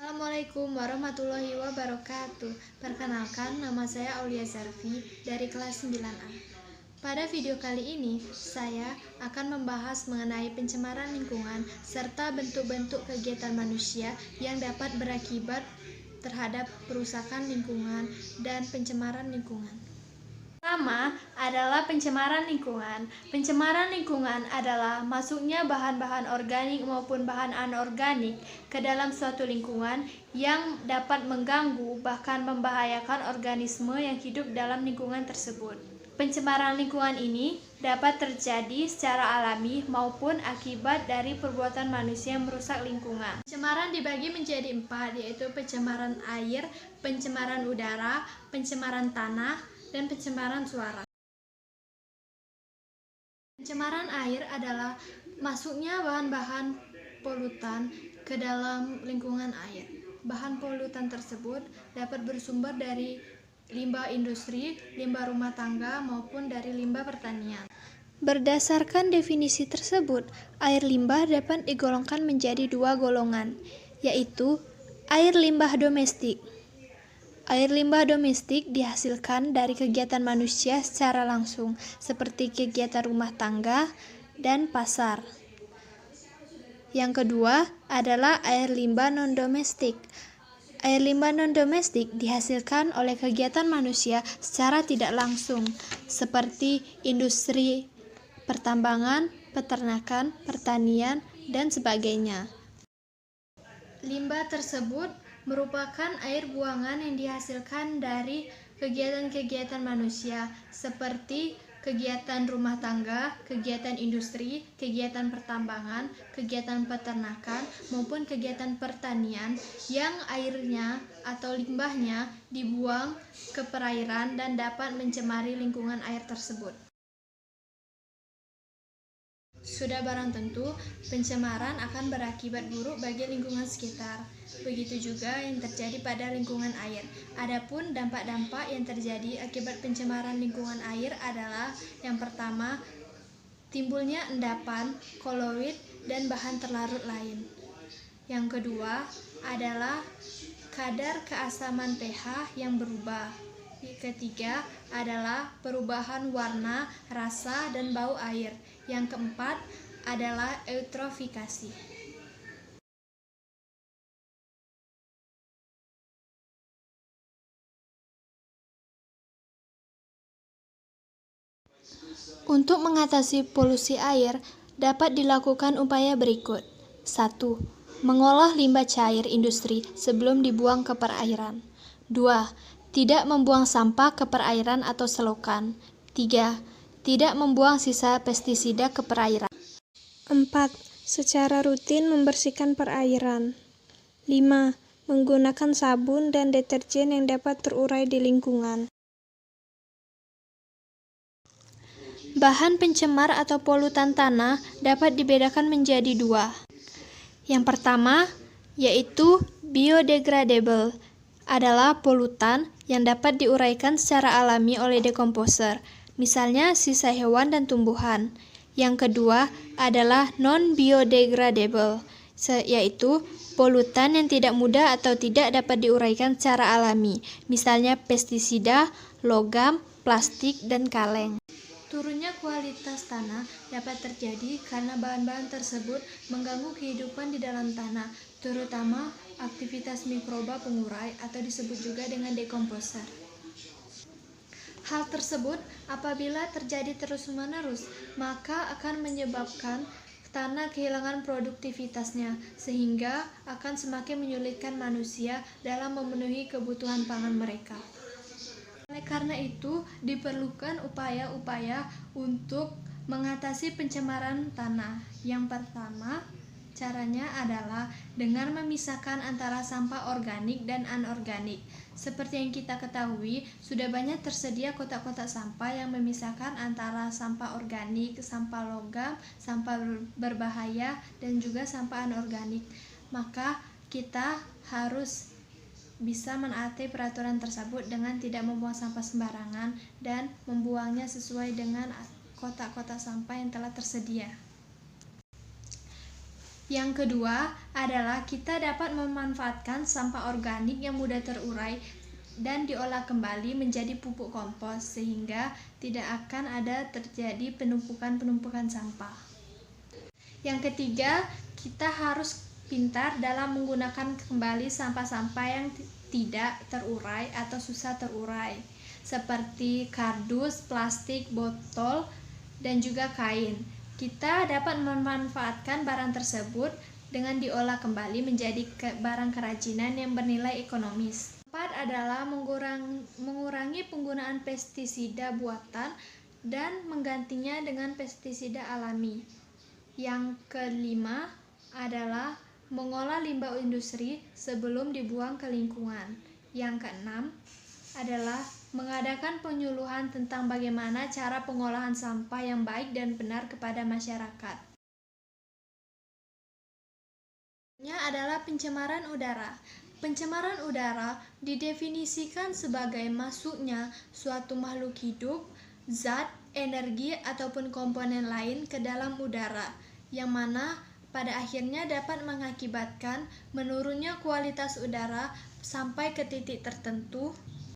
Assalamualaikum warahmatullahi wabarakatuh. Perkenalkan, nama saya Aulia Zarfi dari kelas 9A. Pada video kali ini, saya akan membahas mengenai pencemaran lingkungan serta bentuk-bentuk kegiatan manusia yang dapat berakibat terhadap perusakan lingkungan dan pencemaran lingkungan. Pertama adalah pencemaran lingkungan. Pencemaran lingkungan adalah masuknya bahan-bahan organik maupun bahan anorganik ke dalam suatu lingkungan yang dapat mengganggu bahkan membahayakan organisme yang hidup dalam lingkungan tersebut. Pencemaran lingkungan ini dapat terjadi secara alami maupun akibat dari perbuatan manusia yang merusak lingkungan. Pencemaran dibagi menjadi 4, yaitu pencemaran air, pencemaran udara, pencemaran tanah, dan pencemaran suara. Pencemaran air adalah masuknya bahan-bahan polutan ke dalam lingkungan air. Bahan polutan tersebut dapat bersumber dari limbah industri, limbah rumah tangga, maupun dari limbah pertanian. Berdasarkan definisi tersebut, air limbah dapat digolongkan menjadi 2 golongan, yaitu air limbah domestik. Air limbah domestik dihasilkan dari kegiatan manusia secara langsung, seperti kegiatan rumah tangga dan pasar. Yang kedua adalah air limbah non-domestik. Air limbah non-domestik dihasilkan oleh kegiatan manusia secara tidak langsung, seperti industri pertambangan, peternakan, pertanian, dan sebagainya. Limbah tersebut merupakan air buangan yang dihasilkan dari kegiatan-kegiatan manusia seperti kegiatan rumah tangga, kegiatan industri, kegiatan pertambangan, kegiatan peternakan, maupun kegiatan pertanian yang airnya atau limbahnya dibuang ke perairan dan dapat mencemari lingkungan air tersebut. Sudah barang tentu, pencemaran akan berakibat buruk bagi lingkungan sekitar. Begitu juga yang terjadi pada lingkungan air. Adapun dampak-dampak yang terjadi akibat pencemaran lingkungan air adalah yang pertama, timbulnya endapan, koloid, dan bahan terlarut lain. Yang kedua adalah kadar keasaman pH yang berubah. Ketiga adalah perubahan warna, rasa, dan bau air. Yang keempat adalah eutrofikasi. Untuk mengatasi polusi air, dapat dilakukan upaya berikut. 1. Mengolah limbah cair industri sebelum dibuang ke perairan. 2. Tidak membuang sampah ke perairan atau selokan. 3. Tidak membuang sisa pestisida ke perairan. 4. Secara rutin membersihkan perairan. 5. Menggunakan sabun dan deterjen yang dapat terurai di lingkungan. Bahan pencemar atau polutan tanah dapat dibedakan menjadi 2. Yang pertama, yaitu biodegradable, adalah polutan yang dapat diuraikan secara alami oleh dekomposer, misalnya sisa hewan dan tumbuhan. Yang kedua adalah non-biodegradable, yaitu polutan yang tidak mudah atau tidak dapat diuraikan secara alami, misalnya pestisida, logam, plastik, dan kaleng. Turunnya kualitas tanah dapat terjadi karena bahan-bahan tersebut mengganggu kehidupan di dalam tanah, terutama aktivitas mikroba pengurai atau disebut juga dengan dekomposer. Hal tersebut apabila terjadi terus-menerus, maka akan menyebabkan tanah kehilangan produktivitasnya, sehingga akan semakin menyulitkan manusia dalam memenuhi kebutuhan pangan mereka. Oleh karena itu, diperlukan upaya-upaya untuk mengatasi pencemaran tanah. Yang pertama, caranya adalah dengan memisahkan antara sampah organik dan anorganik. Seperti yang kita ketahui, sudah banyak tersedia kotak-kotak sampah yang memisahkan antara sampah organik, sampah logam, sampah berbahaya, dan juga sampah anorganik. Maka kita harus bisa menaati peraturan tersebut dengan tidak membuang sampah sembarangan dan membuangnya sesuai dengan kotak-kotak sampah yang telah tersedia. Yang kedua adalah kita dapat memanfaatkan sampah organik yang mudah terurai dan diolah kembali menjadi pupuk kompos sehingga tidak akan ada terjadi penumpukan sampah. Yang ketiga, kita harus pintar dalam menggunakan kembali sampah-sampah yang tidak terurai atau susah terurai seperti kardus, plastik, botol, dan juga kain. Kita dapat memanfaatkan barang tersebut dengan diolah kembali menjadi barang kerajinan yang bernilai ekonomis. Keempat adalah mengurangi penggunaan pestisida buatan dan menggantinya dengan pestisida alami. Yang kelima adalah mengolah limbah industri sebelum dibuang ke lingkungan. Yang keenam adalah mengadakan penyuluhan tentang bagaimana cara pengolahan sampah yang baik dan benar kepada masyarakat. Selanjutnya adalah pencemaran udara. Pencemaran udara didefinisikan sebagai masuknya suatu makhluk hidup, zat, energi, ataupun komponen lain ke dalam udara, yang mana pada akhirnya dapat mengakibatkan menurunnya kualitas udara sampai ke titik tertentu.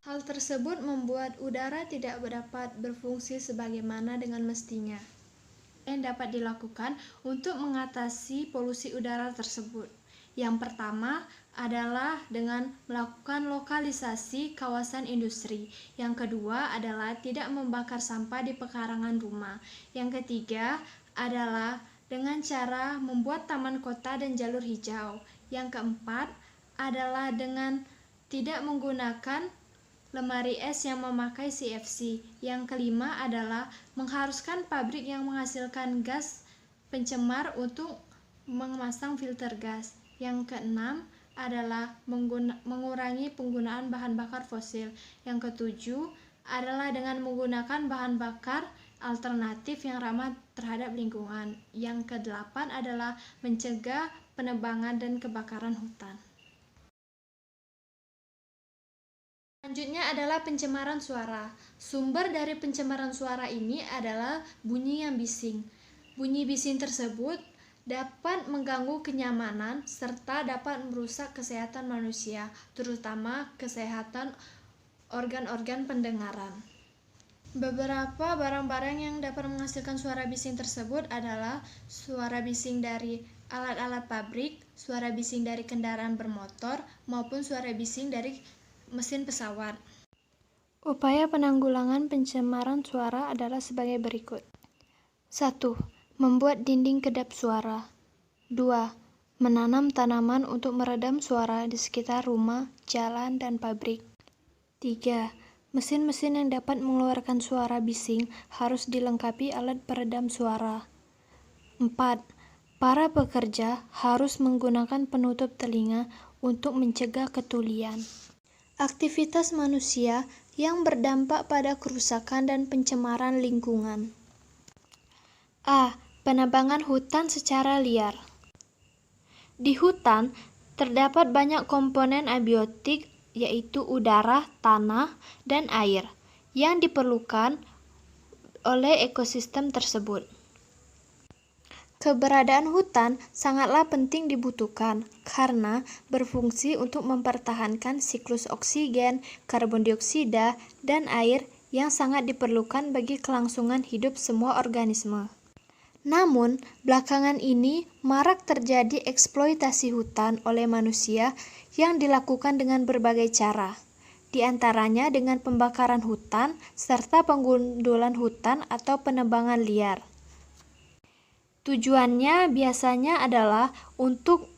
Hal tersebut membuat udara tidak dapat berfungsi sebagaimana dengan mestinya. Yang dapat dilakukan untuk mengatasi polusi udara tersebut. Yang pertama adalah dengan melakukan lokalisasi kawasan industri. Yang kedua adalah tidak membakar sampah di pekarangan rumah. Yang ketiga adalah dengan cara membuat taman kota dan jalur hijau. Yang keempat adalah dengan tidak menggunakan lemari es yang memakai CFC. Yang kelima adalah mengharuskan pabrik yang menghasilkan gas pencemar untuk memasang filter gas. Yang keenam adalah mengurangi penggunaan bahan bakar fosil. Yang ketujuh adalah dengan menggunakan bahan bakar alternatif yang ramah terhadap lingkungan. Yang kedelapan adalah mencegah penebangan dan kebakaran hutan. Selanjutnya adalah pencemaran suara. Sumber dari pencemaran suara ini adalah bunyi yang bising. Bunyi bising tersebut dapat mengganggu kenyamanan serta dapat merusak kesehatan manusia, terutama kesehatan organ-organ pendengaran. Beberapa barang-barang yang dapat menghasilkan suara bising tersebut adalah suara bising dari alat-alat pabrik, suara bising dari kendaraan bermotor, maupun suara bising dari mesin pesawat. Upaya penanggulangan pencemaran suara adalah sebagai berikut. 1. Membuat dinding kedap suara. 2. Menanam tanaman untuk meredam suara di sekitar rumah, jalan, dan pabrik. 3. Mesin-mesin yang dapat mengeluarkan suara bising harus dilengkapi alat peredam suara. 4. Para pekerja harus menggunakan penutup telinga untuk mencegah ketulian. Aktivitas manusia yang berdampak pada kerusakan dan pencemaran lingkungan. A. Penebangan hutan secara liar. Di hutan terdapat banyak komponen abiotik yaitu udara, tanah, dan air yang diperlukan oleh ekosistem tersebut. Keberadaan hutan sangatlah penting dibutuhkan karena berfungsi untuk mempertahankan siklus oksigen, karbon dioksida, dan air yang sangat diperlukan bagi kelangsungan hidup semua organisme. Namun, belakangan ini marak terjadi eksploitasi hutan oleh manusia yang dilakukan dengan berbagai cara, di antaranya dengan pembakaran hutan serta penggundulan hutan atau penebangan liar. Tujuannya biasanya adalah untuk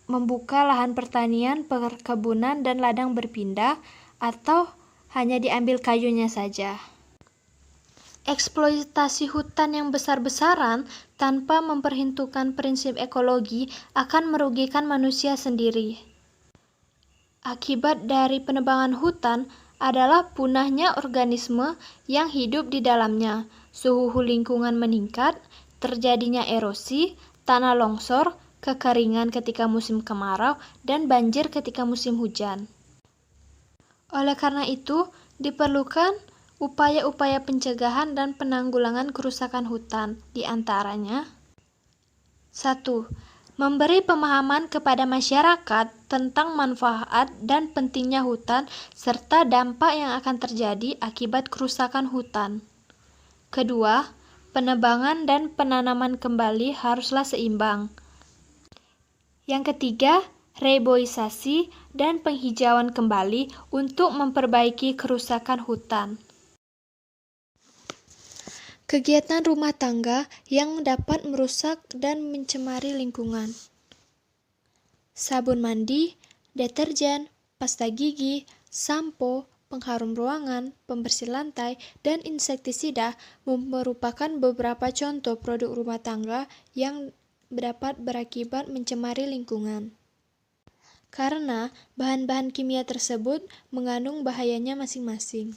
membuka lahan pertanian, perkebunan, dan ladang berpindah, atau hanya diambil kayunya saja. Eksploitasi hutan yang besar-besaran tanpa memperhitungkan prinsip ekologi akan merugikan manusia sendiri. Akibat dari penebangan hutan adalah punahnya organisme yang hidup di dalamnya, suhu lingkungan meningkat, terjadinya erosi, tanah longsor, kekeringan ketika musim kemarau, dan banjir ketika musim hujan. Oleh karena itu, diperlukan upaya-upaya pencegahan dan penanggulangan kerusakan hutan, di antaranya 1. memberi pemahaman kepada masyarakat tentang manfaat dan pentingnya hutan serta dampak yang akan terjadi akibat kerusakan hutan. Kedua, penebangan dan penanaman kembali haruslah seimbang. Yang ketiga, reboisasi dan penghijauan kembali untuk memperbaiki kerusakan hutan. Kegiatan rumah tangga yang dapat merusak dan mencemari lingkungan. Sabun mandi, deterjen, pasta gigi, sampo, pengharum ruangan, pembersih lantai, dan insektisida merupakan beberapa contoh produk rumah tangga yang dapat berakibat mencemari lingkungan. Karena bahan-bahan kimia tersebut mengandung bahayanya masing-masing.